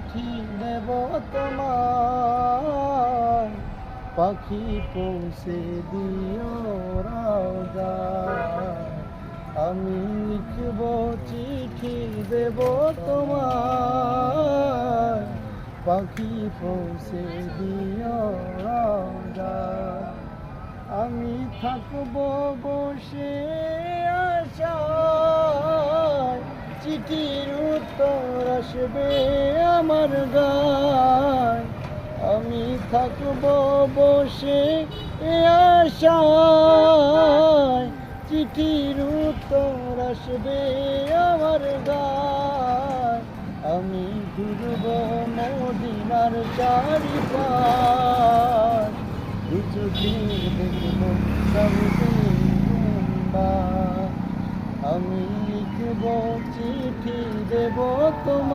চিঠি দেব তোমার, পাখি পৌঁছে দিও রাজায়। আমি লিখব চিঠি দেব তোমার, পাখি পৌঁছে দিও রাজায়। আমি থাকব বসে আশায়, চিঠির উত্তর আসবে আমার গায়। আমি থাকব বসে আশায়, চিঠির উত্তর আসবে আমার গায়। আমি ঘুরব মদিনার চারিপাশ, দু চোখে দেখব সবুজ। আমি লিখব চিঠি দেব তোমার।